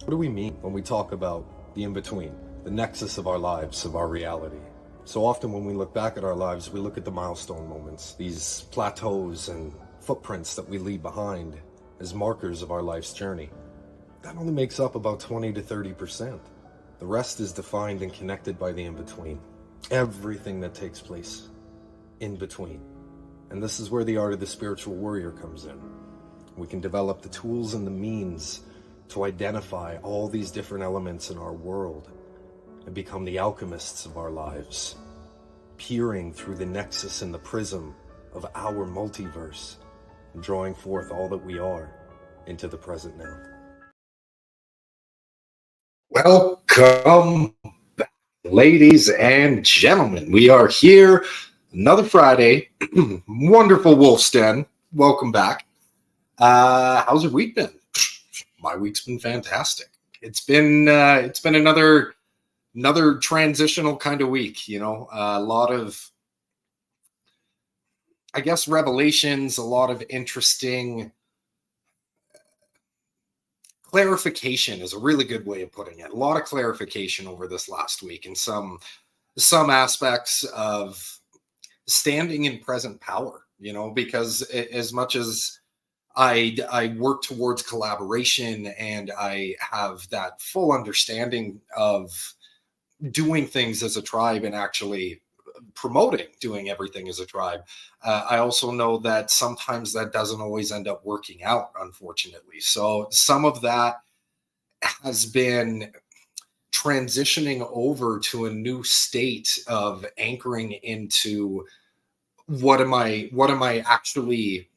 What do we mean when we talk about the in-between, the nexus of our lives, of our reality? So often when we look back at our lives, we look at the milestone moments, these plateaus and footprints that we leave behind as markers of our life's journey. That only makes up about 20 to 30%. The rest is defined and connected by the in-between. Everything that takes place in between. And this is where the art of the spiritual warrior comes in. We can develop the tools and the means to identify all these different elements in our world and become the alchemists of our lives, peering through the nexus and the prism of our multiverse and drawing forth all that we are into the present now. Welcome back, ladies and gentlemen. We are here another Friday. Wonderful Wolf's Den. Welcome back. How's your week been? My week's been fantastic. It's been another transitional kind of week. You know, a lot of, I guess, revelations. A lot of interesting clarification is a really good way of putting it. A lot of clarification over this last week, and some aspects of standing in present power. You know, because as much as I work towards collaboration and I have that full understanding of doing things as a tribe and actually promoting doing everything as a tribe, I also know that sometimes that doesn't always end up working out, unfortunately. So some of that has been transitioning over to a new state of anchoring into what am I actually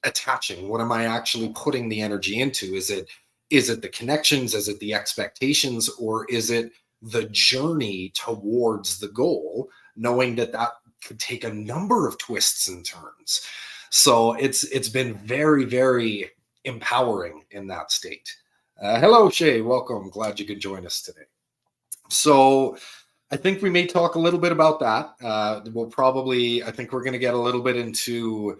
attaching? What am I actually putting the energy into? Is it the connections? Is it the expectations? Or is it the journey towards the goal, knowing that could take a number of twists and turns? So it's been very, very empowering in that state. Hello, Shay. Welcome. Glad you could join us today. So I think we may talk a little bit about that. I think we're going to get a little bit into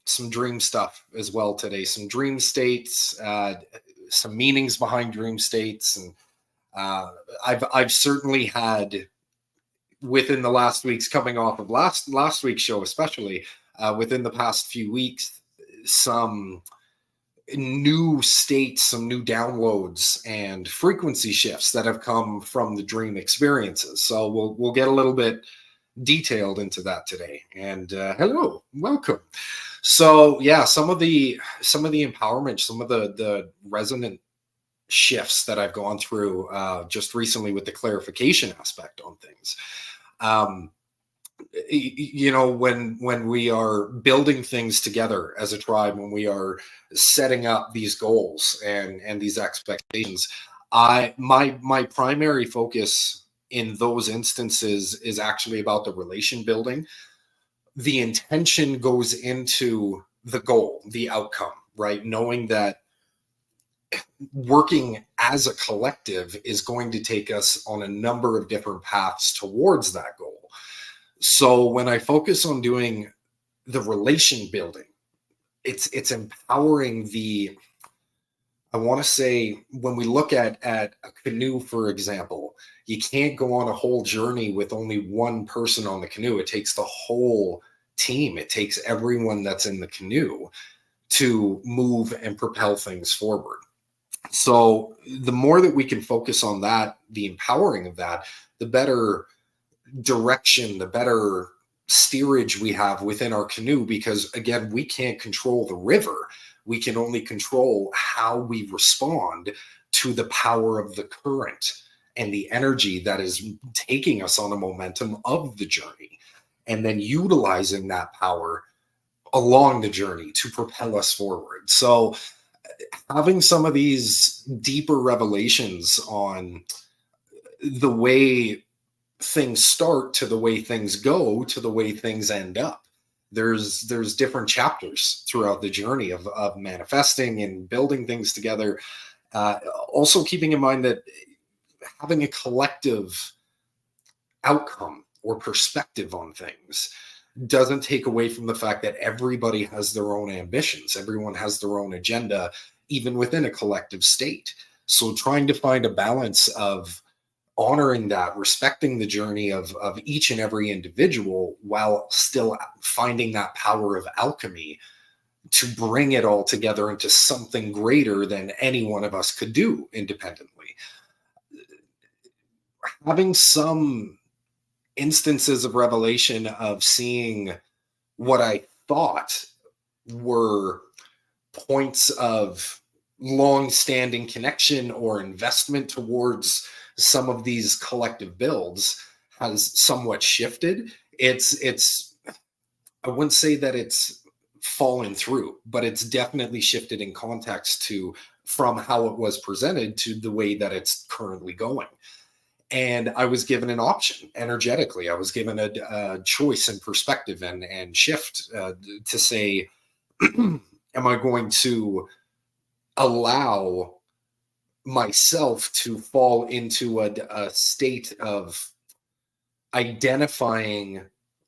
some dream stuff as well today, some dream states, some meanings behind dream states. And I've certainly had, within the last weeks, coming off of last week's show, especially within the past few weeks, some new states, some new downloads and frequency shifts that have come from the dream experiences. So we'll get a little bit detailed into that today. And hello, welcome. So yeah, some of the empowerment, some of the resonant shifts that I've gone through just recently with the clarification aspect on things. You know, when we are building things together as a tribe, when we are setting up these goals and these expectations, my primary focus in those instances is actually about the relation building. The intention goes into the goal, the outcome, right? Knowing that working as a collective is going to take us on a number of different paths towards that goal. So when I focus on doing the relation building, it's empowering I want to say, when we look at a canoe, for example, you can't go on a whole journey with only one person on the canoe. It takes the whole team. It takes everyone that's in the canoe to move and propel things forward. So the more that we can focus on that, the empowering of that, the better direction, the better steerage we have within our canoe, because again, we can't control the river. We can only control how we respond to the power of the current and the energy that is taking us on a momentum of the journey, and then utilizing that power along the journey to propel us forward. So having some of these deeper revelations on the way things start to the way things go to the way things end up. There's different chapters throughout the journey of manifesting and building things together. Also keeping in mind that having a collective outcome or perspective on things doesn't take away from the fact that everybody has their own ambitions. Everyone has their own agenda, even within a collective state. So trying to find a balance of honoring that, respecting the journey of each and every individual, while still finding that power of alchemy to bring it all together into something greater than any one of us could do independently. Having some instances of revelation of seeing what I thought were points of long-standing connection or investment towards some of these collective builds has somewhat shifted. It's I wouldn't say that it's fallen through, but it's definitely shifted in context to from how it was presented to the way that it's currently going. And I was given an option energetically. I was given a choice and perspective and shift to say, am I going to allow myself to fall into a state of identifying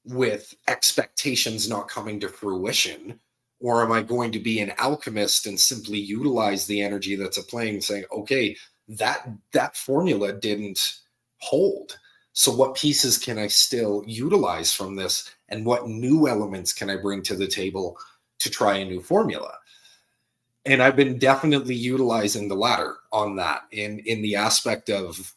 with expectations not coming to fruition? Or am I going to be an alchemist and simply utilize the energy that's at play and saying, okay, that formula didn't hold. So what pieces can I still utilize from this? And what new elements can I bring to the table to try a new formula? And I've been definitely utilizing the latter on that in the aspect of,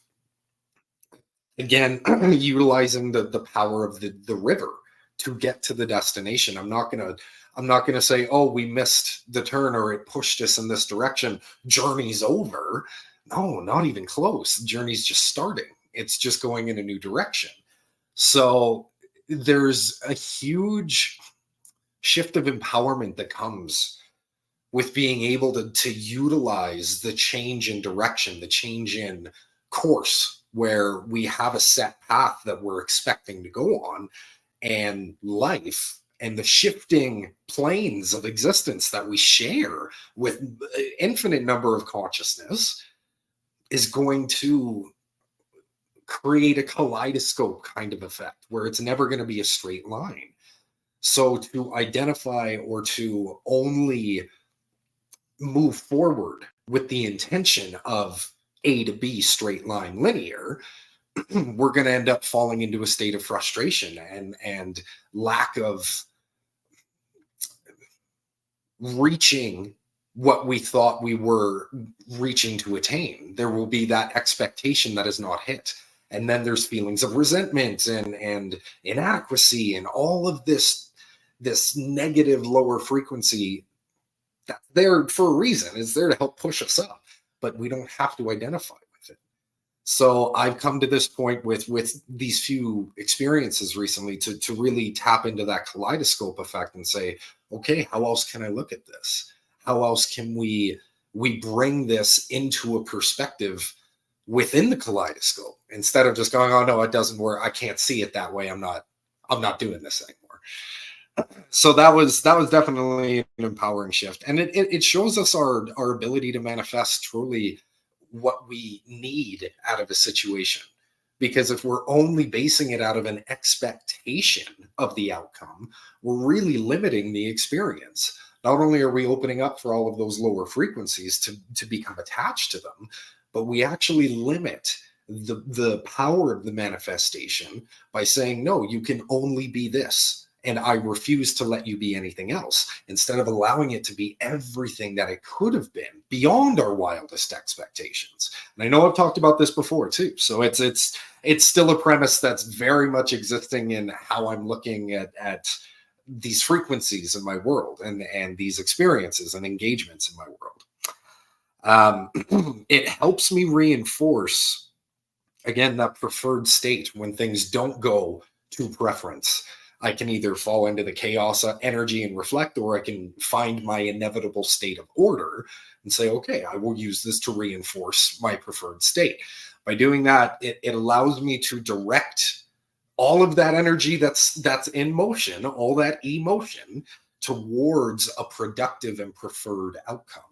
again, utilizing the power of the river to get to the destination. I'm not gonna say, oh, we missed the turn or it pushed us in this direction, journey's over. No, not even close. The journey's just starting. It's just going in a new direction. So there's a huge shift of empowerment that comes with being able to utilize the change in direction, the change in course, where we have a set path that we're expecting to go on, and life and the shifting planes of existence that we share with infinite number of consciousness is going to create a kaleidoscope kind of effect where it's never going to be a straight line. So to identify or to only move forward with the intention of A to B straight line linear, we're going to end up falling into a state of frustration and lack of reaching what we thought we were reaching to attain. There will be that expectation that is not hit. And then there's feelings of resentment and inadequacy and all of this negative lower frequency that's there for a reason. It's there to help push us up, but we don't have to identify with it. So I've come to this point with these few experiences recently to really tap into that kaleidoscope effect and say, okay, how else can I look at this? How else can we bring this into a perspective within the kaleidoscope instead of just going, oh no, it doesn't work. I can't see it that way. I'm not doing this anymore. So that was definitely an empowering shift. And it shows us our ability to manifest truly what we need out of a situation. Because if we're only basing it out of an expectation of the outcome, we're really limiting the experience. Not only are we opening up for all of those lower frequencies to become attached to them, but we actually limit the power of the manifestation by saying, no, you can only be this. And I refuse to let you be anything else, instead of allowing it to be everything that it could have been beyond our wildest expectations. And I know I've talked about this before too. So it's still a premise that's very much existing in how I'm looking at these frequencies in my world and these experiences and engagements in my world. It helps me reinforce, again, that preferred state when things don't go to preference. I can either fall into the chaos energy and reflect, or I can find my inevitable state of order and say, okay, I will use this to reinforce my preferred state. By doing that, it allows me to direct all of that energy that's in motion, all that emotion, towards a productive and preferred outcome.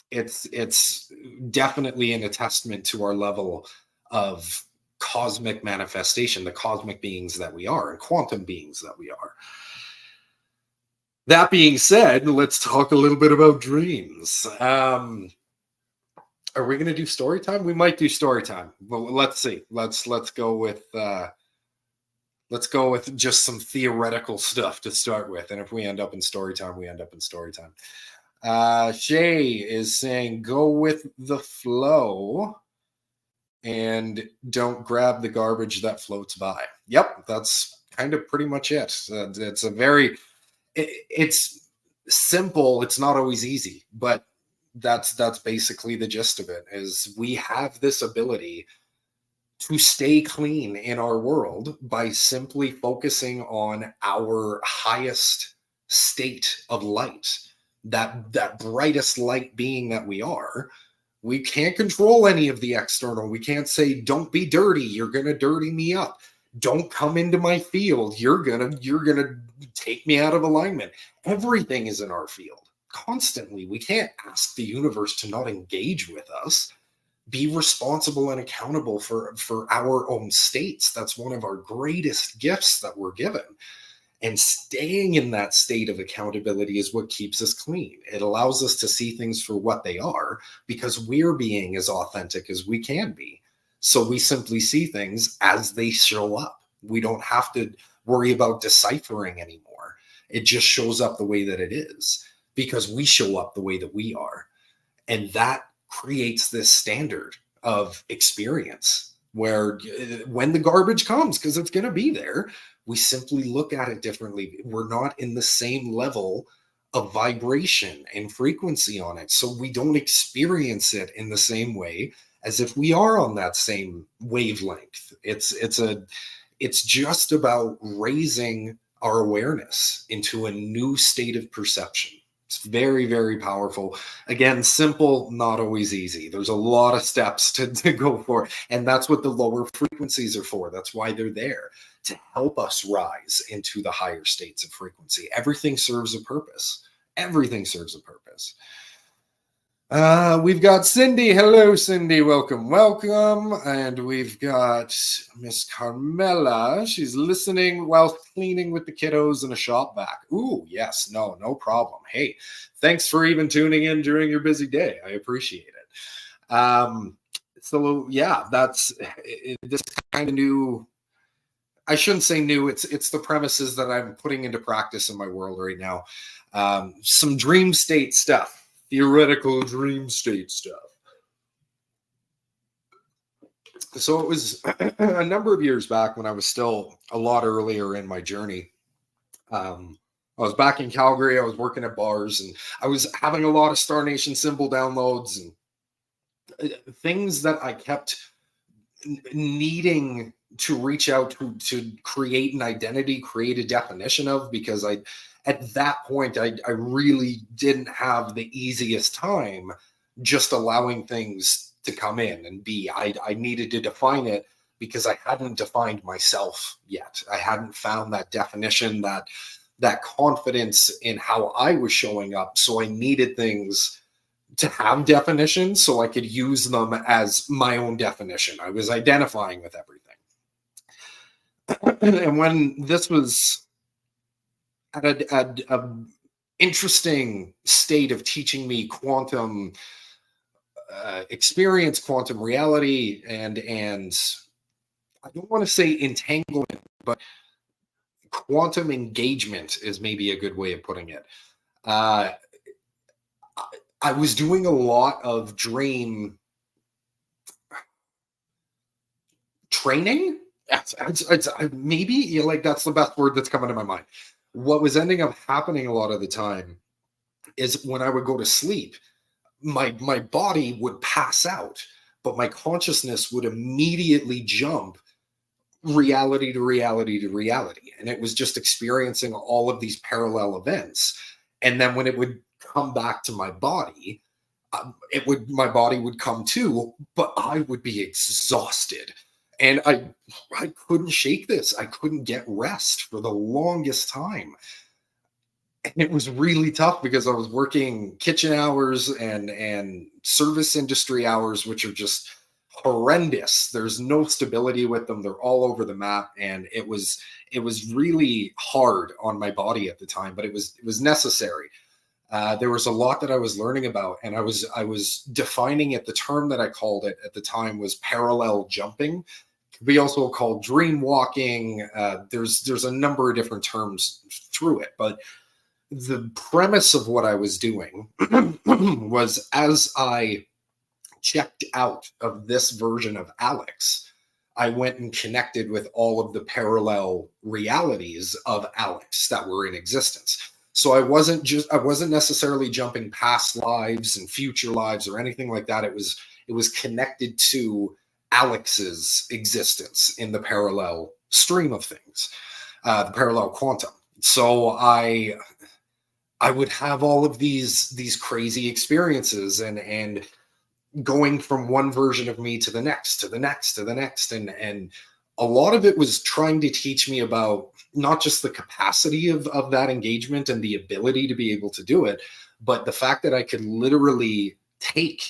It's definitely an attestament to our level of cosmic manifestation, the cosmic beings that we are, and quantum beings that we are. That being said, let's talk a little bit about dreams. Are we going to do story time? We might do story time. Well, let's see. Let's go with just some theoretical stuff to start with. And if we end up in story time, we end up in story time. Shay is saying, go with the flow and don't grab the garbage that floats by. Yep, that's kind of pretty much it. It's simple. It's not always easy, but that's basically the gist of it. Is we have this ability to stay clean in our world by simply focusing on our highest state of light, that brightest light being that we are. We can't control any of the external. We can't say, don't be dirty, you're gonna dirty me up. Don't come into my field, you're gonna take me out of alignment. Everything is in our field constantly. We can't ask the universe to not engage with us. Be responsible and accountable for our own states. That's one of our greatest gifts that we're given. And staying in that state of accountability is what keeps us clean. It allows us to see things for what they are, because we're being as authentic as we can be. So we simply see things as they show up. We don't have to worry about deciphering anymore. It just shows up the way that it is, because we show up the way that we are. And that creates this standard of experience where when the garbage comes, because it's going to be there, we simply look at it differently. We're not in the same level of vibration and frequency on it. So we don't experience it in the same way as if we are on that same wavelength. It's just about raising our awareness into a new state of perception. It's very, very powerful. Again, simple, not always easy. There's a lot of steps to go for. And that's what the lower frequencies are for. That's why they're there, to help us rise into the higher states of frequency. Everything serves a purpose. Everything serves a purpose. We've got Cindy. Hello, Cindy. Welcome, welcome. And we've got Miss Carmela. She's listening while cleaning with the kiddos in a shop vac. Ooh, yes. No problem. Hey, thanks for even tuning in during your busy day. I appreciate it. So yeah, that's this kind of new. I shouldn't say new. It's the premises that I'm putting into practice in my world right now. Some dream state stuff. Theoretical dream state stuff. So it was a number of years back when I was still a lot earlier in my journey. I was back in Calgary. I was working at bars, and I was having a lot of Star Nation symbol downloads and things that I kept needing to reach out to create an identity, create a definition of, because at that point, I really didn't have the easiest time just allowing things to come in and be. I needed to define it, because I hadn't defined myself yet. I hadn't found that definition, that confidence in how I was showing up. So I needed things to have definitions so I could use them as my own definition. I was identifying with everything. And when this was at a interesting state of teaching me quantum experience, quantum reality, and I don't want to say entanglement, but quantum engagement is maybe a good way of putting it. I was doing a lot of dream training. It's maybe like that's the best word that's coming to my mind. What was ending up happening a lot of the time is when I would go to sleep, my body would pass out, but my consciousness would immediately jump reality to reality to reality. And it was just experiencing all of these parallel events. And then when it would come back to my body, my body would come too, but I would be exhausted. And I couldn't shake this. I couldn't get rest for the longest time. And it was really tough because I was working kitchen hours and service industry hours, which are just horrendous. There's no stability with them. They're all over the map. And it was really hard on my body at the time, but it was necessary. There was a lot that I was learning about, and I was defining it. The term that I called it at the time was parallel jumping. It could be also called dream walking. There's a number of different terms through it, but the premise of what I was doing was, as I checked out of this version of Alex, I went and connected with all of the parallel realities of Alex that were in existence. So I wasn't necessarily jumping past lives and future lives or anything like that. It was connected to Alex's existence in the parallel stream of things, the parallel quantum. So I would have all of these crazy experiences, and going from one version of me to the next, to the next, to the next. And a lot of it was trying to teach me about not just the capacity of that engagement and the ability to be able to do it, but the fact that I could literally take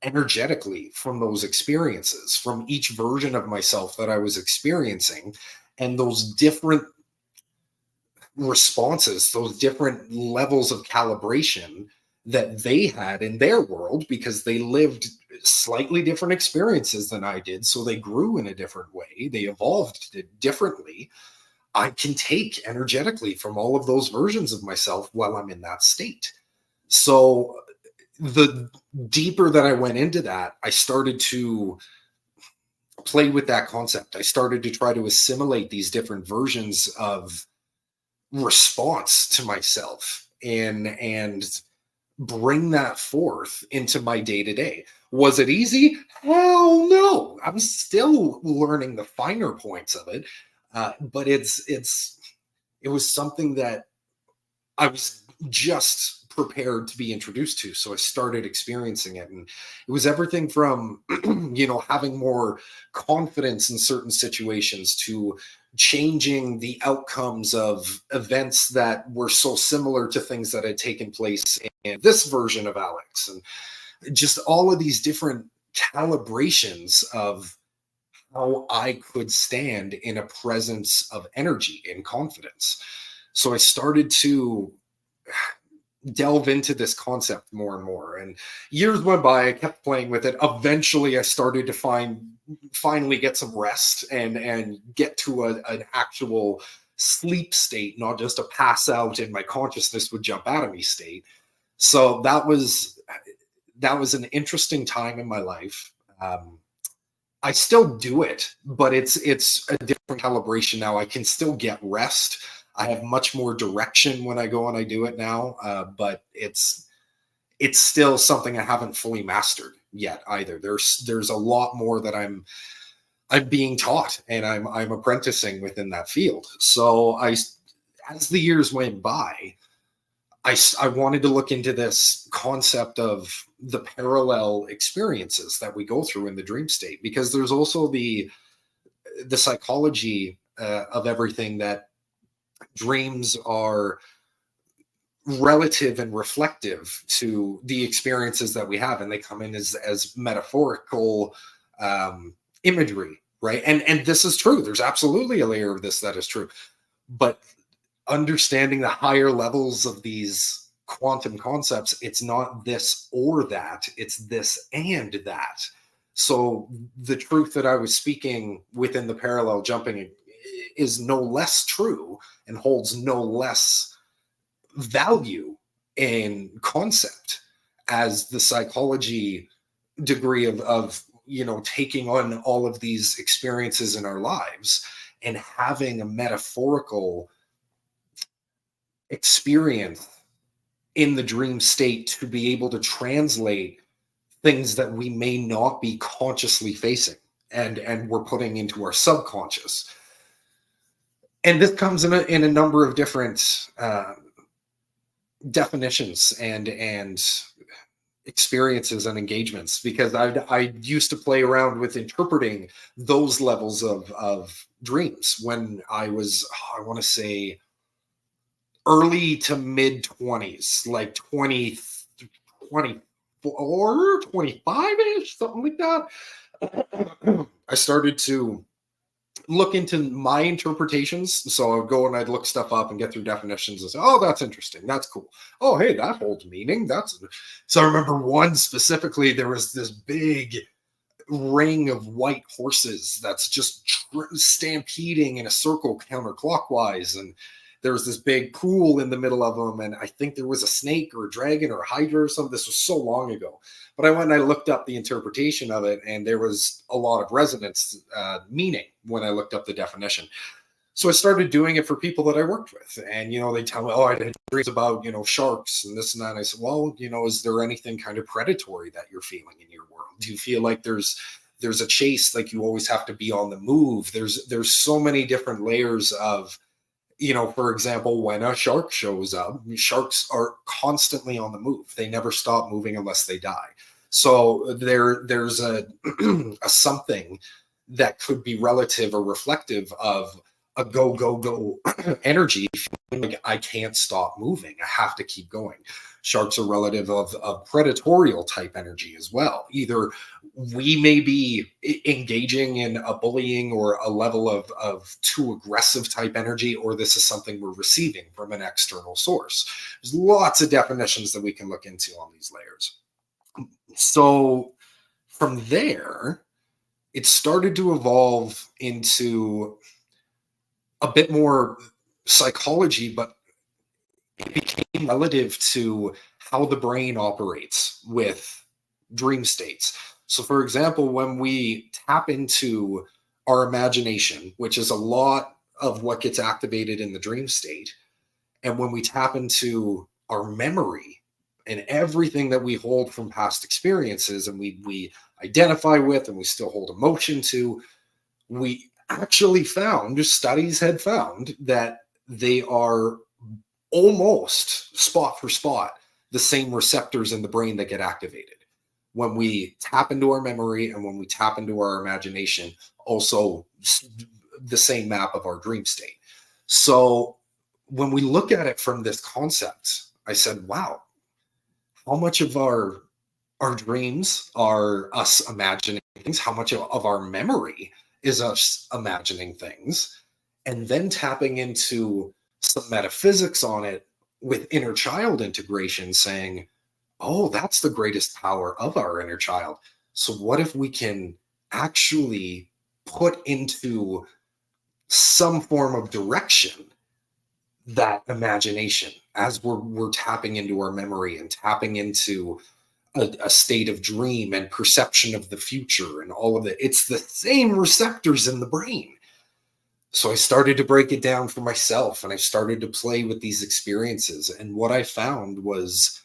energetically from those experiences, from each version of myself that I was experiencing, and those different responses, those different levels of calibration that they had in their world, because they lived slightly different experiences than I did. So they grew in a different way. They evolved differently. I can take energetically from all of those versions of myself while I'm in that state. So the deeper that I went into that, I started to play with that concept. I started to try to assimilate these different versions of response to myself and bring that forth into my day-to-day. Was it easy? Hell no. I'm still learning the finer points of it. But it was something that I was just prepared to be introduced to. So I started experiencing it. And it was everything from, having more confidence in certain situations, to changing the outcomes of events that were so similar to things that had taken place in this version of Alex. And just all of these different calibrations of how I could stand in a presence of energy and confidence. So I started to delve into this concept more and more. And years went by, I kept playing with it. Eventually, I started to finally get some rest and get to an actual sleep state, not just a pass out and my consciousness would jump out of me state. So that was an interesting time in my life. I still do it, but it's a different calibration now. I can still get rest. I have much more direction when I go and I do it now, but it's still something I haven't fully mastered yet either. There's a lot more that I'm being taught, and I'm apprenticing within that field. So as the years went by, I wanted to look into this concept of the parallel experiences that we go through in the dream state, because there's also the psychology of everything, that dreams are relative and reflective to the experiences that we have, and they come in as metaphorical imagery, right? And this is true. There's absolutely a layer of this that is true, but understanding the higher levels of these quantum concepts, it's not this or that, it's this and that. So the truth that I was speaking within the parallel jumping is no less true and holds no less value in concept as the psychology degree of taking on all of these experiences in our lives and having a metaphorical experience in the dream state to be able to translate things that we may not be consciously facing and we're putting into our subconscious. And this comes in a number of different definitions and experiences and engagements, because I used to play around with interpreting those levels of dreams when I was, I want to say, early to mid 20s, like 20, 24, 25-ish, something like that. I started to look into my interpretations. So I would go and I'd look stuff up and get through definitions and say, oh, that's interesting. That's cool. Oh, hey, that holds meaning. So I remember one specifically, there was this big ring of white horses that's just stampeding in a circle counterclockwise. And there was this big pool in the middle of them. And I think there was a snake or a dragon or a hydra or something. This was so long ago. But I went and I looked up the interpretation of it, and there was a lot of resonance meaning when I looked up the definition. So I started doing it for people that I worked with. And, they tell me, oh, I had dreams about, sharks and this and that. And I said, well, is there anything kind of predatory that you're feeling in your world? Do you feel like there's a chase, like you always have to be on the move? There's so many different layers of, for example, when a shark shows up, sharks are constantly on the move. They never stop moving unless they die. So there's a something that could be relative or reflective of a go energy, feeling like I can't stop moving. I have to keep going. Sharks are relative of predatorial type energy as well. Either we may be engaging in a bullying or a level of too aggressive type energy, or this is something we're receiving from an external source. There's lots of definitions that we can look into on these layers. So from there, it started to evolve into a bit more psychology, but it became relative to how the brain operates with dream states. So for example, when we tap into our imagination, which is a lot of what gets activated in the dream state, and when we tap into our memory and everything that we hold from past experiences and we identify with and we still hold emotion to, we actually studies had found that they are almost spot for spot the same receptors in the brain that get activated when we tap into our memory and when we tap into our imagination, also the same map of our dream state. So when we look at it from this concept, I said, wow, how much of our dreams are us imagining things? How much of our memory is us imagining things? And then tapping into some metaphysics on it with inner child integration, saying, oh, that's the greatest power of our inner child. So what if we can actually put into some form of direction that imagination as we're tapping into our memory and tapping into a state of dream and perception of the future and all of it? It's the same receptors in the brain. So I started to break it down for myself, and I started to play with these experiences. And what I found was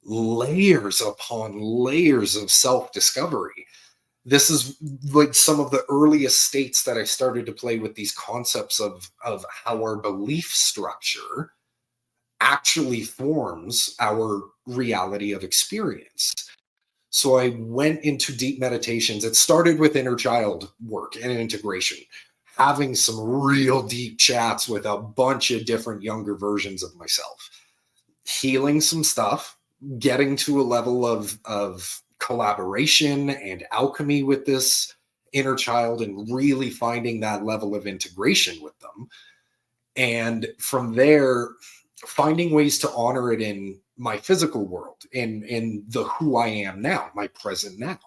layers upon layers of self-discovery. This is like some of the earliest states that I started to play with these concepts of how our belief structure actually forms our reality of experience. So I went into deep meditations. It started with inner child work and integration, having some real deep chats with a bunch of different younger versions of myself, healing some stuff, getting to a level of collaboration and alchemy with this inner child and really finding that level of integration with them. And from there, finding ways to honor it in my physical world, in the who I am now, my present now.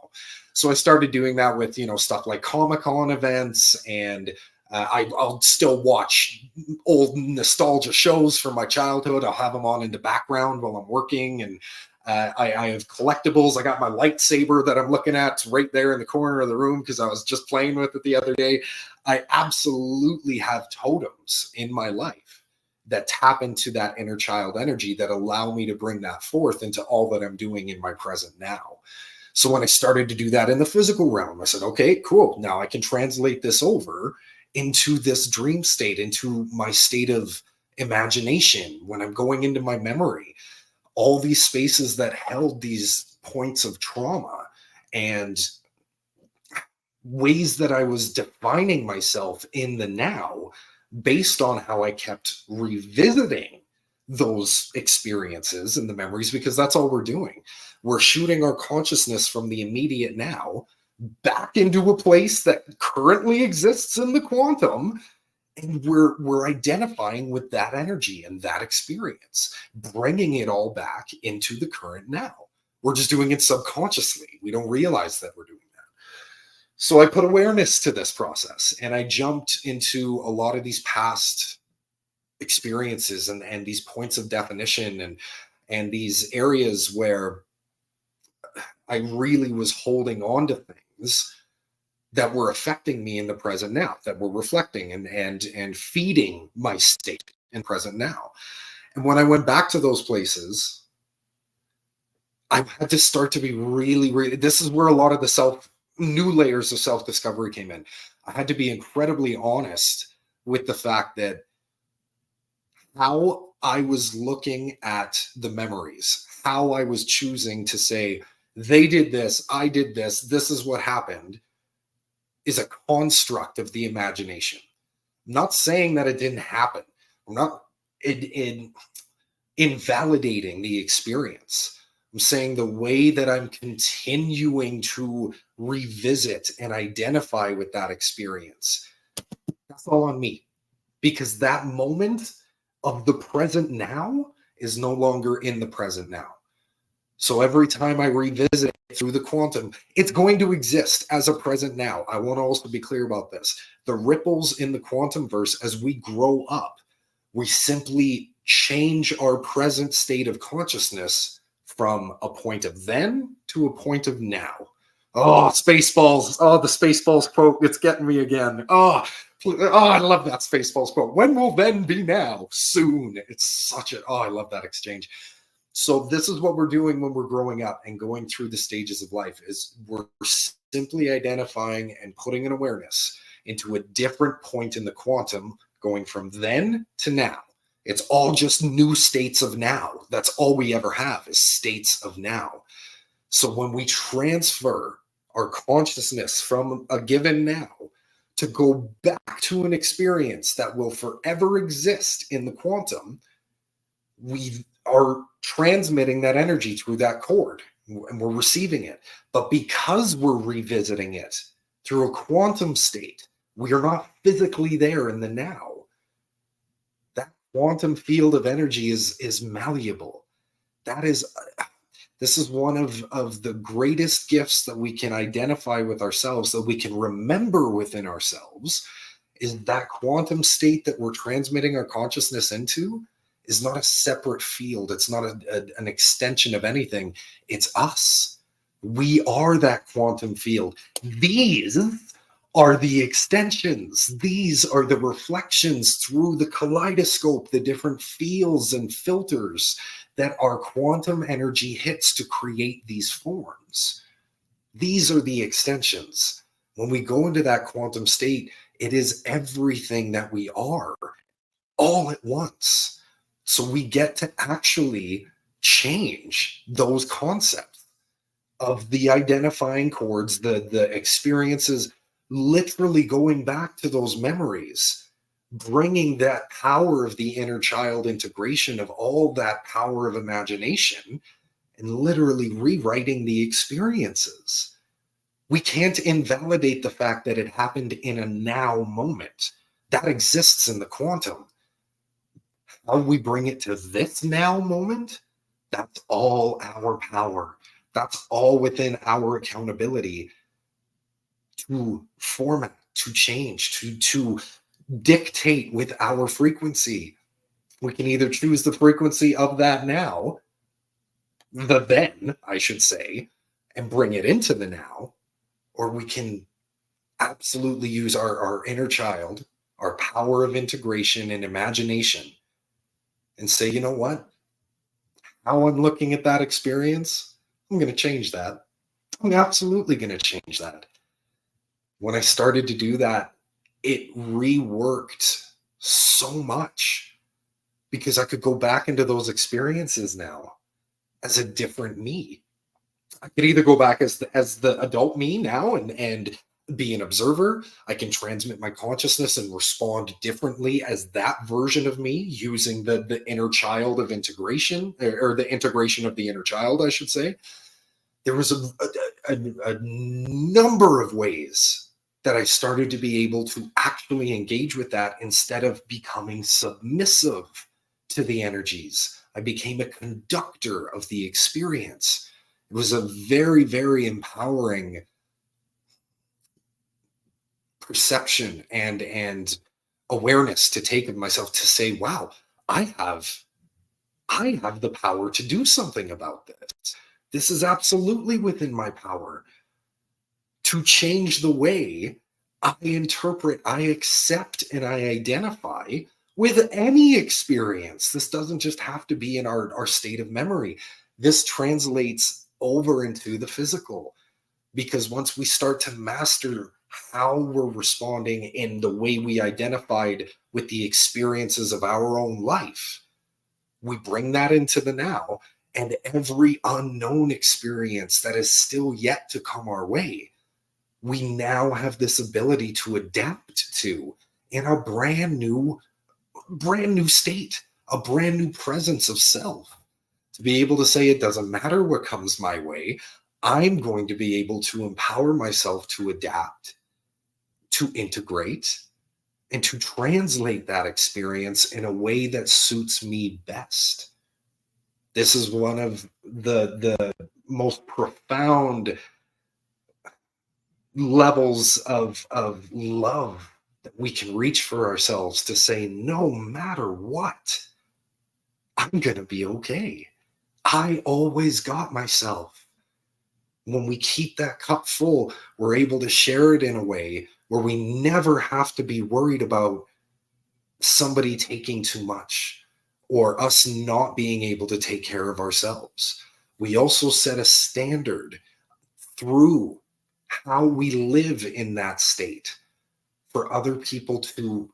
So I started doing that with, stuff like Comic-Con events, and I'll still watch old nostalgia shows from my childhood. I'll have them on in the background while I'm working. And I have collectibles. I got my lightsaber that I'm looking at right there in the corner of the room because I was just playing with it the other day. I absolutely have totems in my life that tap into that inner child energy that allow me to bring that forth into all that I'm doing in my present now. So when I started to do that in the physical realm, I said, okay, cool. Now I can translate this over into this dream state, into my state of imagination when I'm going into my memory. All these spaces that held these points of trauma and ways that I was defining myself in the now based on how I kept revisiting those experiences and the memories, because that's all we're doing. We're shooting our consciousness from the immediate now back into a place that currently exists in the quantum, and we're identifying with that energy and that experience, bringing it all back into the current now. We're just doing it subconsciously. We don't realize that we're doing that. So I put awareness to this process, and I jumped into a lot of these past experiences and these points of definition and these areas where I really was holding on to things that were affecting me in the present now, that were reflecting and feeding my state in present now. And when I went back to those places, I had to start to be really, this is where a lot of the new layers of self-discovery came in. I had to be incredibly honest with the fact that how I was looking at the memories, how I was choosing to say, they did this, I did this, this is what happened, is a construct of the imagination. I'm not saying that it didn't happen. I'm not invalidating the experience. I'm saying the way that I'm continuing to revisit and identify with that experience, that's all on me. Because that moment of the present now is no longer in the present now. So every time I revisit it through the quantum, it's going to exist as a present now. I want to also be clear about this. The ripples in the quantum verse, as we grow up, we simply change our present state of consciousness from a point of then to a point of now. Oh, Spaceballs. Oh, the Spaceballs quote. It's getting me again. Oh, I love that Spaceballs quote. When will then be now? Soon. It's such a, I love that exchange. So this is what we're doing when we're growing up and going through the stages of life, is we're simply identifying and putting an awareness into a different point in the quantum, going from then to now. It's all just new states of now. That's all we ever have, is states of now. So when we transfer our consciousness from a given now to go back to an experience that will forever exist in the quantum, we are transmitting that energy through that cord and we're receiving it. But because we're revisiting it through a quantum state, we are not physically there in the now. That quantum field of energy is malleable. This is one of the greatest gifts that we can identify with ourselves, that we can remember within ourselves, is that quantum state that we're transmitting our consciousness into is not a separate field. It's not an extension of anything. It's us. We are that quantum field. These are the extensions. These are the reflections through the kaleidoscope, the different fields and filters that our quantum energy hits to create these forms. These are the extensions. When we go into that quantum state, it is everything that we are all at once. So we get to actually change those concepts of the identifying chords, the experiences, literally going back to those memories, bringing that power of the inner child integration of all that power of imagination, and literally rewriting the experiences. We can't invalidate the fact that it happened in a now moment. That exists in the quantum. How we bring it to this now moment, that's all our power. That's all within our accountability to format, to change, to dictate with our frequency. We can either choose the frequency of that now, the then, I should say, and bring it into the now, or we can absolutely use our inner child, our power of integration and imagination, and say, you know what? How I'm looking at that experience, I'm going to change that. I'm absolutely going to change that. When I started to do that, it reworked so much, because I could go back into those experiences now as a different me. I could either go back as the adult me now and be an observer. I can transmit my consciousness and respond differently as that version of me, using the inner child of integration, or the integration of the inner child, I should say. There was a number of ways that I started to be able to actually engage with that instead of becoming submissive to the energies. I became a conductor of the experience. It was a very, very empowering perception and awareness to take of myself, to say, wow, I have the power to do something about this. This is absolutely within my power to change the way I interpret, I accept, and I identify with any experience. This doesn't just have to be in our state of memory. This translates over into the physical, because once we start to master how we're responding in the way we identified with the experiences of our own life, we bring that into the now, and every unknown experience that is still yet to come our way, we now have this ability to adapt to in a brand new state, a brand new presence of self. To be able to say, it doesn't matter what comes my way, I'm going to be able to empower myself to adapt, to integrate, and to translate that experience in a way that suits me best. This is one of the most profound levels of love that we can reach for ourselves, to say, no matter what, I'm going to be okay. I always got myself. When we keep that cup full, we're able to share it in a way where we never have to be worried about somebody taking too much or us not being able to take care of ourselves. We also set a standard through how we live in that state for other people to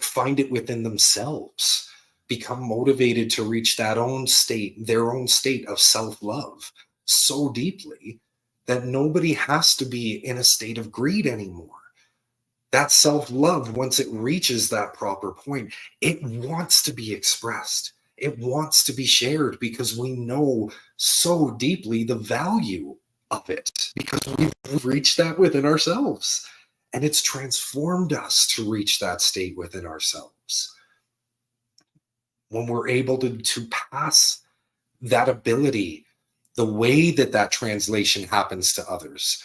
find it within themselves, become motivated to reach that own state, their own state of self-love so deeply that nobody has to be in a state of greed anymore. That self-love, once it reaches that proper point, it wants to be expressed. It wants to be shared, because we know so deeply the value of it, because we've reached that within ourselves. And it's transformed us to reach that state within ourselves. When we're able to pass that ability, the way that that translation happens to others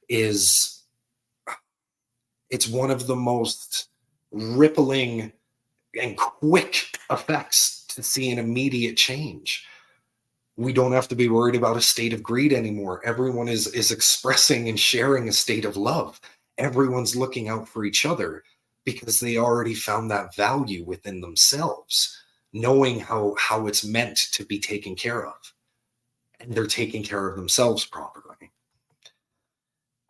is, it's one of the most rippling and quick effects to see an immediate change. We don't have to be worried about a state of greed anymore. Everyone is expressing and sharing a state of love. Everyone's looking out for each other because they already found that value within themselves, knowing how it's meant to be taken care of. And they're taking care of themselves properly.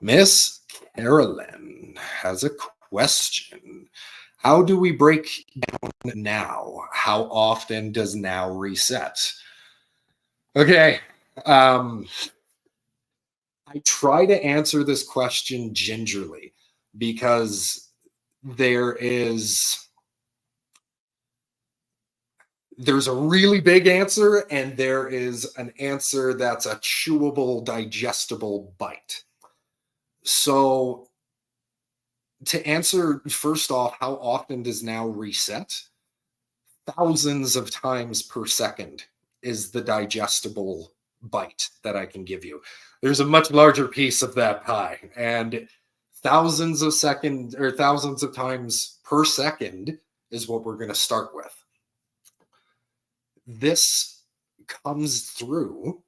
Miss Carolyn has a question. How do we break down now? How often does now reset? Okay. I try to answer this question gingerly, because there's a really big answer, and there is an answer that's a chewable, digestible bite. So to answer, first off, how often does now reset? Thousands of times per second is the digestible bite that I can give you. There's a much larger piece of that pie, and thousands of times per second is what we're going to start with. This comes through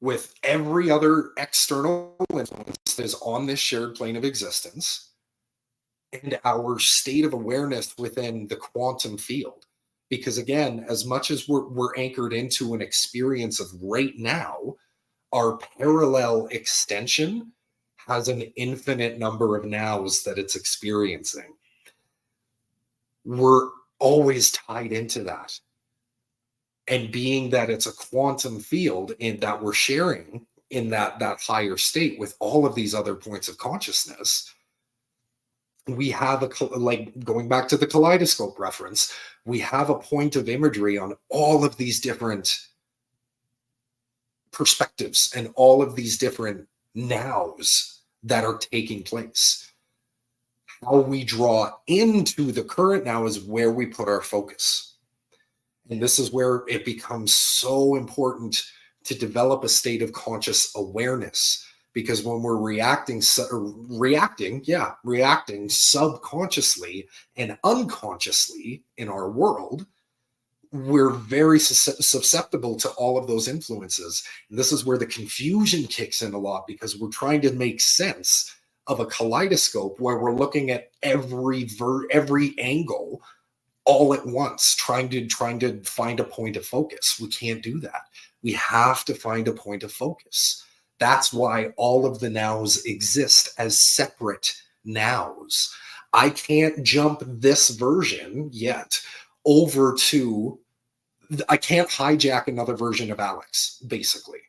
with every other external influence that is on this shared plane of existence, and our state of awareness within the quantum field. Because again, as much as we're anchored into an experience of right now, our parallel extension has an infinite number of nows that it's experiencing. We're always tied into that. And being that it's a quantum field and that we're sharing in that higher state with all of these other points of consciousness, we have like going back to the kaleidoscope reference, we have a point of imagery on all of these different perspectives and all of these different nows that are taking place. How we draw into the current now is where we put our focus. And this is where it becomes so important to develop a state of conscious awareness, because when we're reacting subconsciously and unconsciously in our world, we're very susceptible to all of those influences. And this is where the confusion kicks in a lot, because we're trying to make sense of a kaleidoscope where we're looking at every angle all at once, trying to find a point of focus. We can't do that. We have to find a point of focus. That's why all of the nows exist as separate nows. I can't jump this version yet over to, I can't hijack another version of Alex, basically.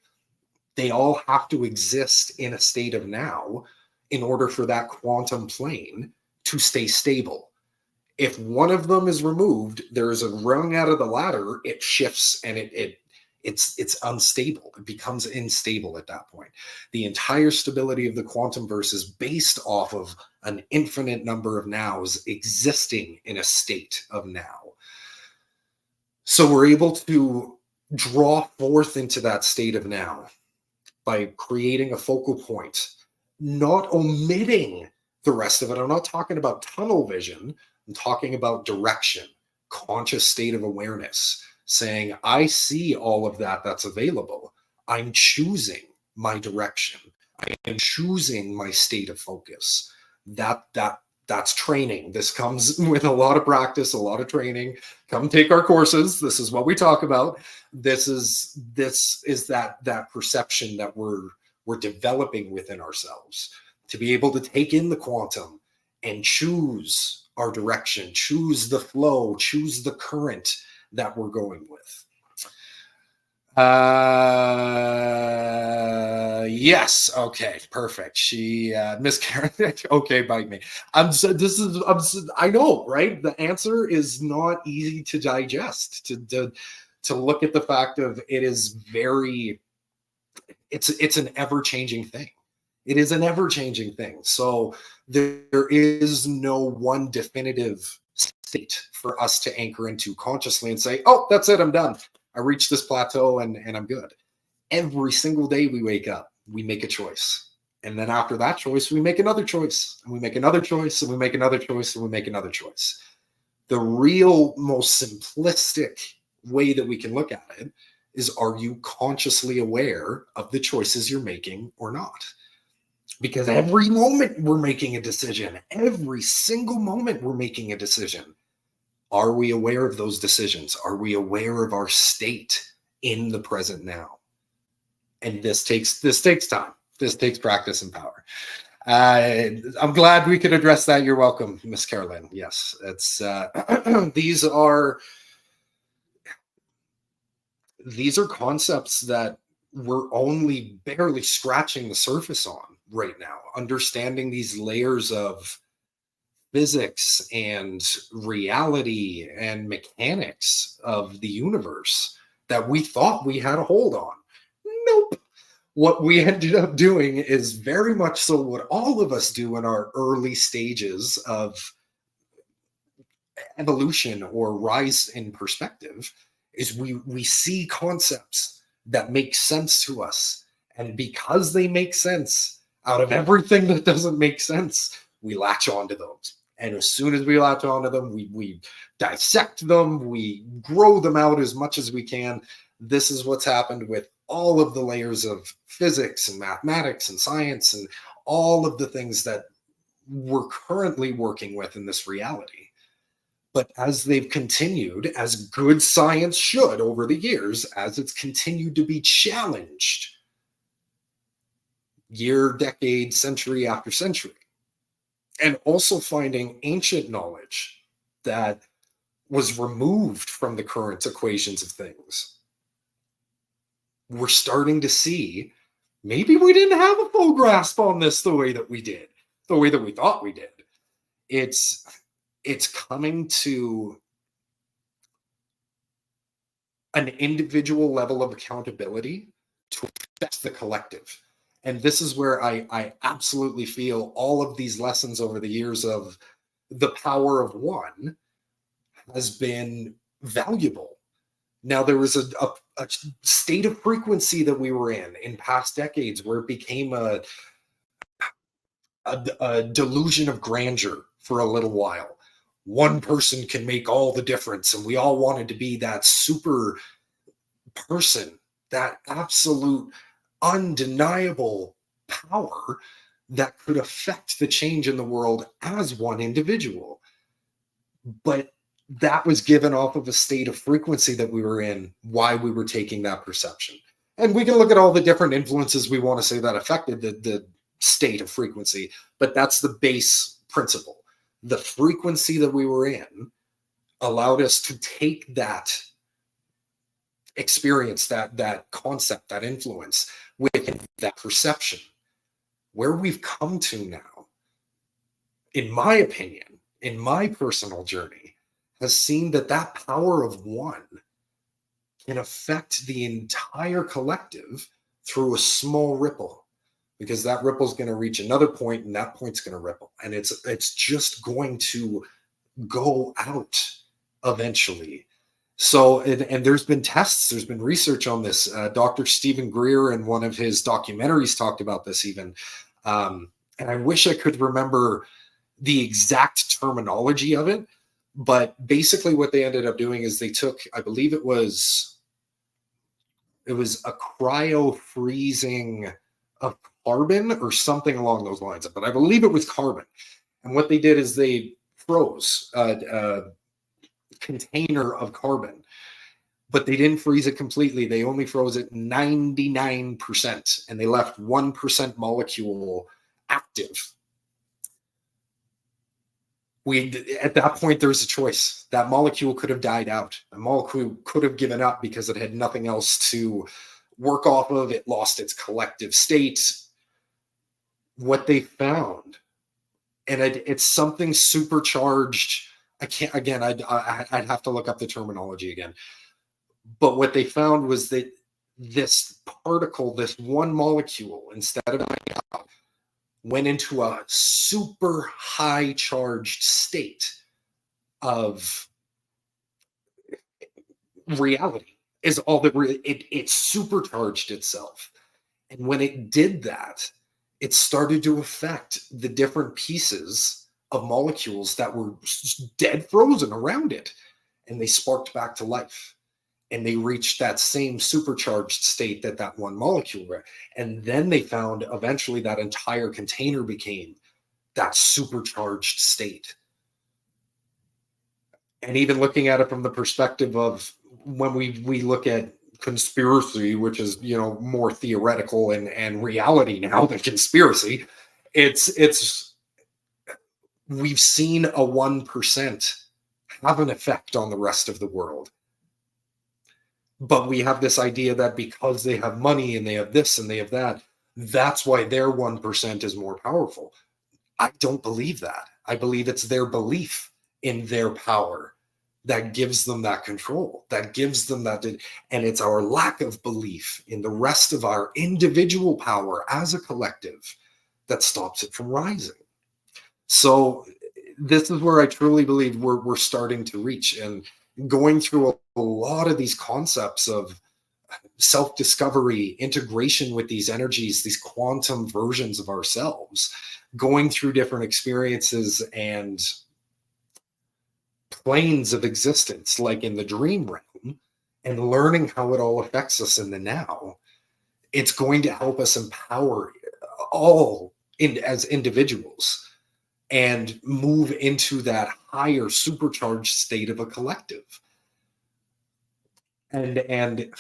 They all have to exist in a state of now in order for that quantum plane to stay stable. If one of them is removed, there is a rung out of the ladder, it shifts and it's unstable. It becomes unstable at that point. The entire stability of the quantum verse is based off of an infinite number of nows existing in a state of now. So we're able to draw forth into that state of now by creating a focal point, not omitting the rest of it. I'm not talking about tunnel vision. I'm talking about direction, conscious state of awareness, saying, I see all of that that's available. I'm choosing my direction. I am choosing my state of focus. That's training. This comes with a lot of practice, a lot of training. Come take our courses. This is what we talk about. This is that perception that we're developing within ourselves, to be able to take in the quantum and choose our direction, choose the flow, choose the current that we're going with. Yes. Okay. Perfect. She, Miss Karen. Okay. Bite me. I know, right? The answer is not easy to digest, to look at the fact of it is very, it's an ever-changing thing. It is an ever-changing thing. So there is no one definitive state for us to anchor into consciously and say, oh, that's it, I'm done. I reached this plateau and I'm good. Every single day we wake up, we make a choice. And then after that choice, we make another choice. And we make another choice, and we make another choice, and we make another choice. The real, most simplistic way that we can look at it is, are you consciously aware of the choices you're making or not? Because every moment we're making a decision. Every single moment we're making a decision. Are we aware of those decisions? Are we aware of our state in the present now? And this takes time. This takes practice and power. I'm glad we could address that. You're welcome, Miss Carolyn. Yes, it's these are concepts that we're only barely scratching the surface on right now. Understanding these layers of physics and reality and mechanics of the universe that we thought we had a hold on. Nope. What we ended up doing is very much so what all of us do in our early stages of evolution or rise in perspective, is we see concepts that make sense to us. And because they make sense, out of everything that doesn't make sense, we latch onto those. And as soon as we latch onto them, we dissect them, we grow them out as much as we can. This is what's happened with all of the layers of physics and mathematics and science and all of the things that we're currently working with in this reality. But as they've continued, as good science should over the years, as it's continued to be challenged year, decade, century after century, and also finding ancient knowledge that was removed from the current equations of things, we're starting to see maybe we didn't have a full grasp on this the way that we did, the way that we thought we did. It's coming to an individual level of accountability to affect the collective. And this is where I absolutely feel all of these lessons over the years of the power of one has been valuable. Now, there was a state of frequency that we were in past decades where it became a delusion of grandeur for a little while. One person can make all the difference, and we all wanted to be that super person, that absolute undeniable power that could affect the change in the world as one individual. But that was given off of a state of frequency that we were in, why we were taking that perception. And we can look at all the different influences we want to say that affected the state of frequency, but that's the base principle. The frequency that we were in allowed us to take that experience, that concept, that influence with that perception. Where we've come to now, in my opinion, in my personal journey, has seen that power of one can affect the entire collective through a small ripple, because that ripple is going to reach another point, and that point's going to ripple, and it's just going to go out eventually. So, and there's been tests, there's been research on this. Dr. Stephen Greer, in one of his documentaries, talked about this even. And I wish I could remember the exact terminology of it, but basically what they ended up doing is they took, I believe it was a cryo freezing of carbon or something along those lines, but I believe it was carbon. And what they did is they froze a container of carbon, but they didn't freeze it completely. They only froze it 99%, and they left 1% molecule active. At that point, there was a choice. That molecule could have died out. The molecule could have given up because it had nothing else to work off of. It lost its collective state. What they found, and it's something supercharged. I can't, again, I'd have to look up the terminology again. But what they found was that this particle, this one molecule, instead of dying out, went into a super high charged state of reality. Is all that it supercharged itself. And when it did that, it started to affect the different pieces of molecules that were dead frozen around it. And they sparked back to life. And they reached that same supercharged state that one molecule were. And then they found eventually that entire container became that supercharged state. And even looking at it from the perspective of when we look at conspiracy, which is, more theoretical and reality now than conspiracy, it's we've seen a 1% have an effect on the rest of the world. But we have this idea that because they have money and they have this and they have that, that's why their 1% is more powerful. I don't believe that. I believe it's their belief in their power that gives them that control, that gives them that. And it's our lack of belief in the rest of our individual power as a collective that stops it from rising. So this is where I truly believe we're starting to reach, and going through a lot of these concepts of self-discovery, integration with these energies, these quantum versions of ourselves, going through different experiences and planes of existence, like in the dream realm, and learning how it all affects us in the now. It's going to help us empower all as individuals and move into that higher supercharged state of a collective. And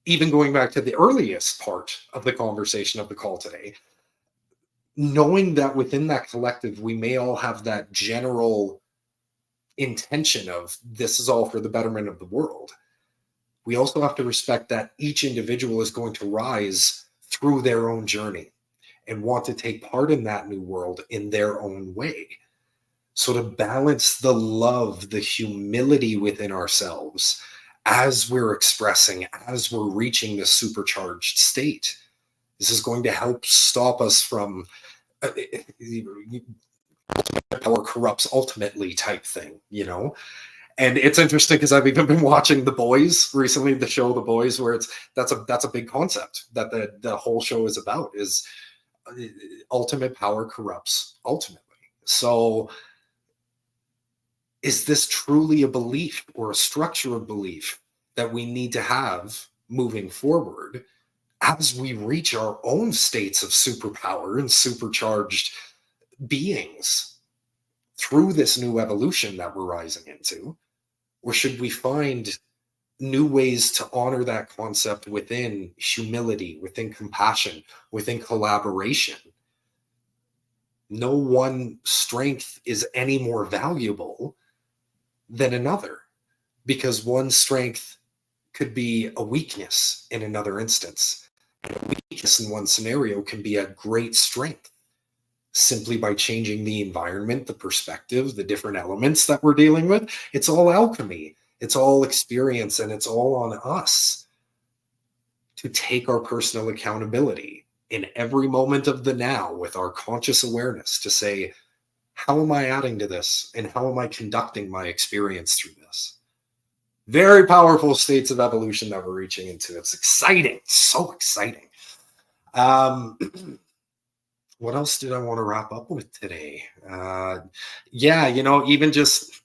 even going back to the earliest part of the conversation of the call today, knowing that within that collective, we may all have that general intention of this is all for the betterment of the world. We also have to respect that each individual is going to rise through their own journey and want to take part in that new world in their own way. So to balance the love, the humility within ourselves as we're expressing, as we're reaching this supercharged state, This is going to help stop us from power corrupts ultimately type thing, you know? And it's interesting because I've even been watching The Boys recently, the show The Boys, where that's a big concept that the whole show is about, is ultimate power corrupts ultimately. So is this truly a belief or a structure of belief that we need to have moving forward as we reach our own states of superpower and supercharged beings through this new evolution that we're rising into? Or should we find new ways to honor that concept within humility, within compassion, within collaboration? No one strength is any more valuable than another, because one strength could be a weakness in another instance. And a weakness in one scenario can be a great strength simply by changing the environment, the perspective, the different elements that we're dealing with. It's all alchemy. It's all experience, and it's all on us to take our personal accountability in every moment of the now with our conscious awareness to say, how am I adding to this? And how am I conducting my experience through this? Very powerful states of evolution that we're reaching into. It's exciting. So exciting. What else did I want to wrap up with today? Yeah, even just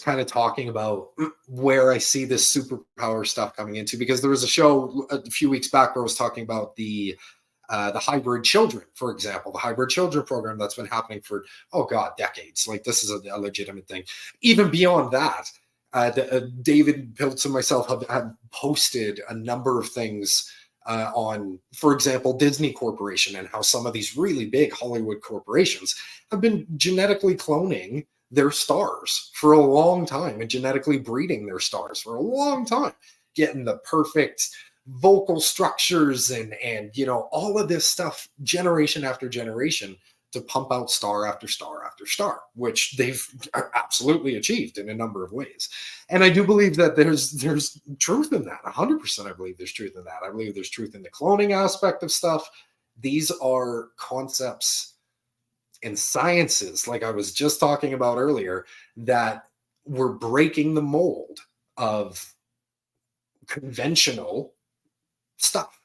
kind of talking about where I see this superpower stuff coming into, because there was a show a few weeks back where I was talking about the hybrid children, for example, the hybrid children program that's been happening for, decades. Like, this is a legitimate thing. Even beyond that, David Piltz and myself have posted a number of things on, for example, Disney Corporation, and how some of these really big Hollywood corporations have been genetically cloning their stars for a long time and genetically breeding their stars for a long time, getting the perfect vocal structures and all of this stuff generation after generation to pump out star after star after star, which they've absolutely achieved in a number of ways. And I do believe that there's truth in that. 100% I believe there's truth in that. I believe there's truth in the cloning aspect of stuff. These are concepts and sciences, like I was just talking about earlier, that we're breaking the mold of conventional stuff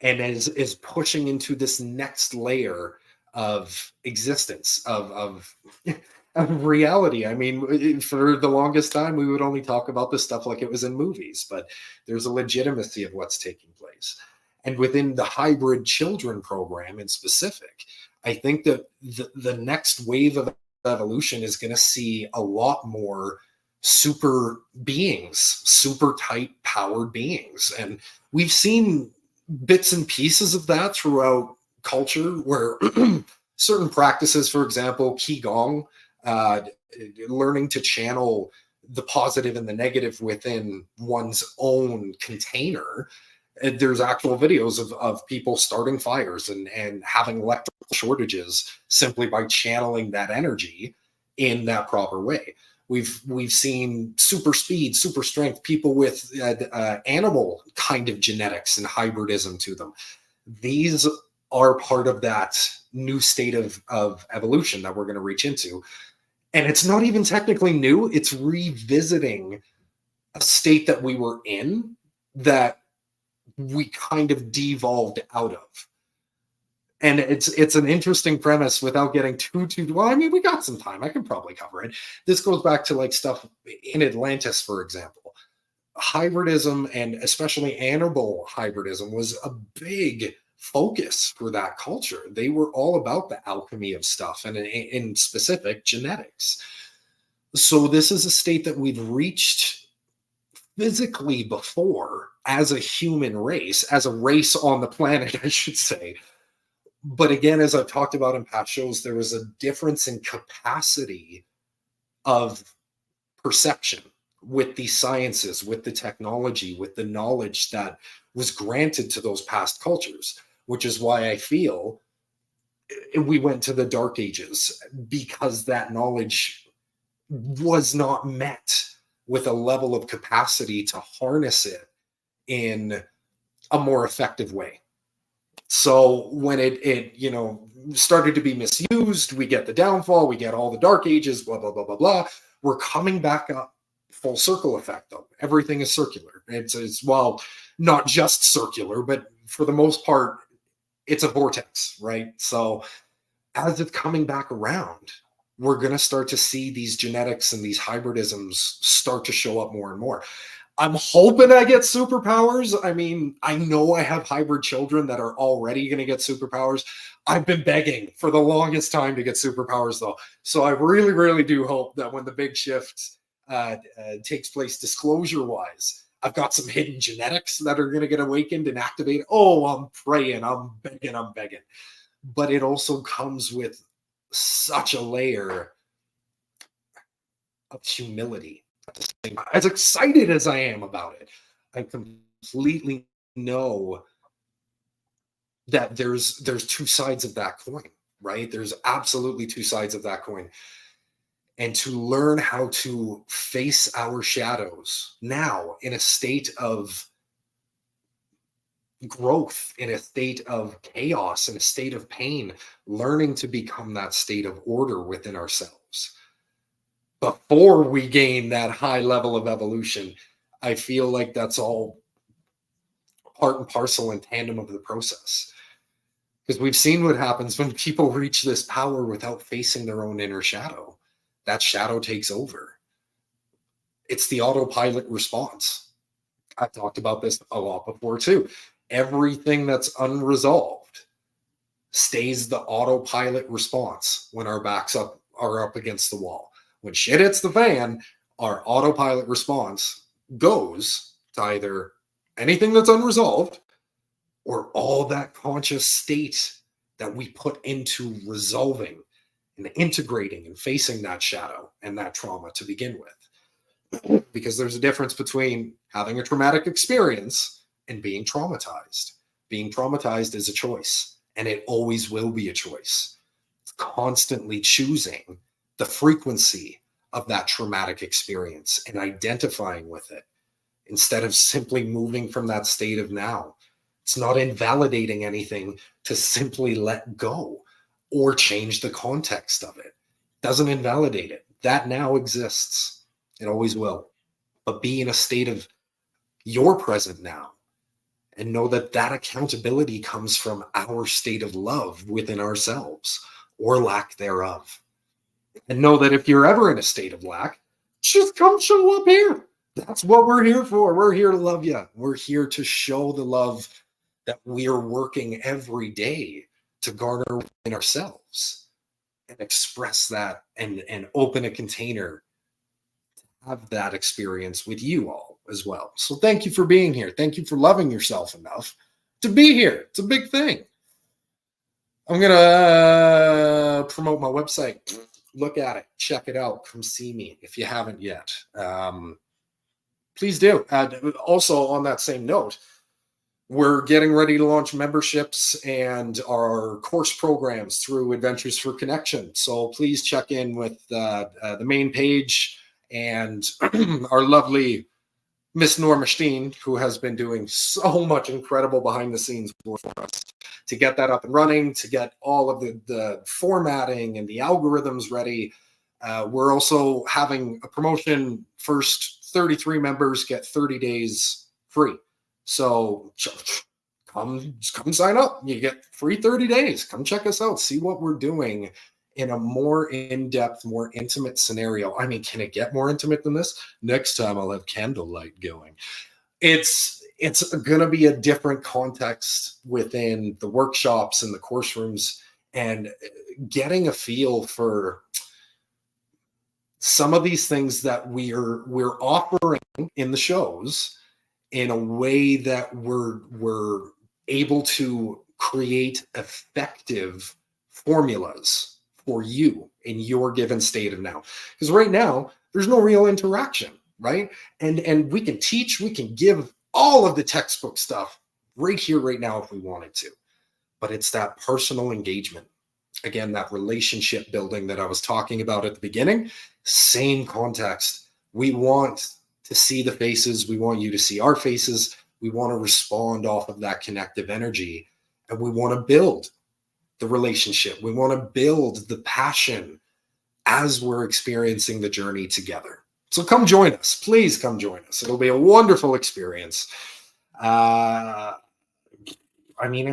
and is pushing into this next layer of existence, of reality. I mean, for the longest time, we would only talk about this stuff like it was in movies, but there's a legitimacy of what's taking place. And within the hybrid children program in specific, I think that the next wave of evolution is going to see a lot more super beings, super tight powered beings. And we've seen bits and pieces of that throughout culture, where certain practices, for example, Qigong, learning to channel the positive and the negative within one's own container. There's actual videos of people starting fires and having electrical shortages simply by channeling that energy in that proper way. We've seen super speed, super strength, people with animal kind of genetics and hybridism to them. These are part of that new state of evolution that we're going to reach into. And it's not even technically new. It's revisiting a state that we were in that we kind of devolved out of. And it's an interesting premise without getting too well. I mean, we got some time. I can probably cover it. This goes back to like stuff in Atlantis, for example. Hybridism, and especially animal hybridism, was a big focus for that culture. They were all about the alchemy of stuff, and in specific genetics. So this is a state that we've reached physically before as a human race, as a race on the planet, I should say. But again, as I've talked about in past shows, there was a difference in capacity of perception with the sciences, with the technology, with the knowledge that was granted to those past cultures, which is why I feel we went to the Dark Ages, because that knowledge was not met with a level of capacity to harness it in a more effective way. So when it started to be misused, we get the downfall, we get all the dark ages, blah, blah, blah, blah, blah. We're coming back up, full circle effect though. Everything is circular. It's well, not just circular, but for the most part, it's a vortex, right? So as it's coming back around, we're going to start to see these genetics and these hybridisms start to show up more and more. I'm hoping I get superpowers. I mean, I know I have hybrid children that are already going to get superpowers. I've been begging for the longest time to get superpowers, though. So I really, really do hope that when the big shift takes place disclosure-wise, I've got some hidden genetics that are going to get awakened and activated. Oh, I'm praying, I'm begging. But it also comes with such a layer of humility. As excited as I am about it, I completely know that there's two sides of that coin, right? There's absolutely two sides of that coin. And to learn how to face our shadows now in a state of growth, in a state of chaos, in a state of pain, learning to become that state of order within ourselves. Before we gain that high level of evolution, I feel like that's all part and parcel and tandem of the process. Because we've seen what happens when people reach this power without facing their own inner shadow. That shadow takes over. It's the autopilot response. I've talked about this a lot before too. Everything that's unresolved stays the autopilot response when our backs are up against the wall. When shit hits the fan, our autopilot response goes to either anything that's unresolved or all that conscious state that we put into resolving and integrating and facing that shadow and that trauma to begin with. Because there's a difference between having a traumatic experience and being traumatized. Being traumatized is a choice, and it always will be a choice. It's constantly choosing the frequency of that traumatic experience and identifying with it instead of simply moving from that state of now. It's not invalidating anything to simply let go or change the context of it. It doesn't invalidate it. That now exists. It always will. But be in a state of your present now and know that that accountability comes from our state of love within ourselves or lack thereof. And know that if you're ever in a state of lack, just come show up here. That's what we're here for. We're here to love you. We're here to show the love that we're working every day to garner in ourselves and express that and open a container to have that experience with you all as well. So thank you for being here. Thank you for loving yourself enough to be here. It's a big thing. I'm going to promote my website. Look at it. Check it out. Come see me if you haven't yet. Please do. Also, on that same note, we're getting ready to launch memberships and our course programs through Adventures for Connection. So please check in with the main page and our lovely Miss Norma Steen, who has been doing so much incredible behind the scenes work for us to get that up and running, to get all of the formatting and the algorithms ready. We're also having a promotion. First 33 members get 30 days free. So come sign up. You get free 30 days. Come check us out. See what we're doing in a more in-depth, more intimate scenario. I mean, can it get more intimate than this? Next time I'll have candlelight going. It's going to be a different context within the workshops and the course rooms, and getting a feel for some of these things that we're offering in the shows in a way that we're able to create effective formulas for you in your given state of now. Because right now, there's no real interaction, right? And we can teach, we can give all of the textbook stuff right here, right now, if we wanted to. But it's that personal engagement. Again, that relationship building that I was talking about at the beginning, same context. We want to see the faces. We want you to see our faces. We want to respond off of that connective energy and we want to build the relationship. We want to build the passion as we're experiencing the journey together. So come join us. Please come join us. It'll be a wonderful experience. I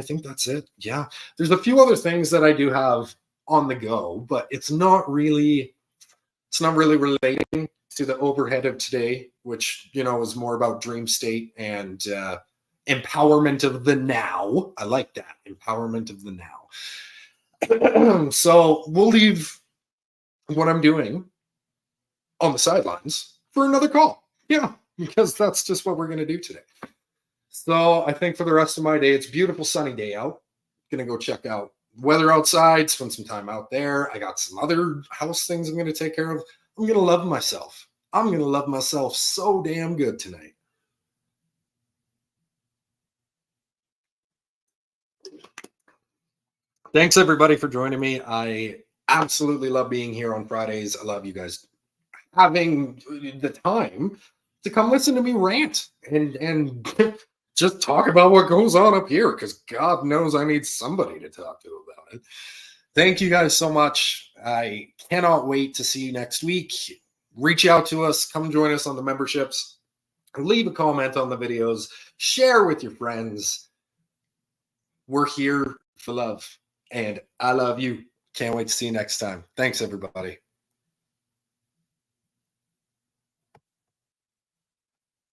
think that's it. Yeah. There's a few other things that I do have on the go, but it's not really relating to the overhead of today, which, is more about dream state and empowerment of the now. I like that. Empowerment of the now. So we'll leave what I'm doing on the sidelines for another call. Yeah, because that's just what we're going to do today. So I think for the rest of my day, it's a beautiful sunny day out. Going to go check out weather outside, spend some time out there. I got some other house things I'm going to take care of. I'm going to love myself. I'm going to love myself so damn good tonight. Thanks everybody for joining me. I absolutely love being here on Fridays. I love you guys having the time to come listen to me rant and just talk about what goes on up here, because God knows I need somebody to talk to about it. Thank you guys so much. I cannot wait to see you next week. Reach out to us. Come join us on the memberships. Leave a comment on the videos. Share with your friends. We're here for love, and I love you. Can't wait to see you next time. Thanks, everybody.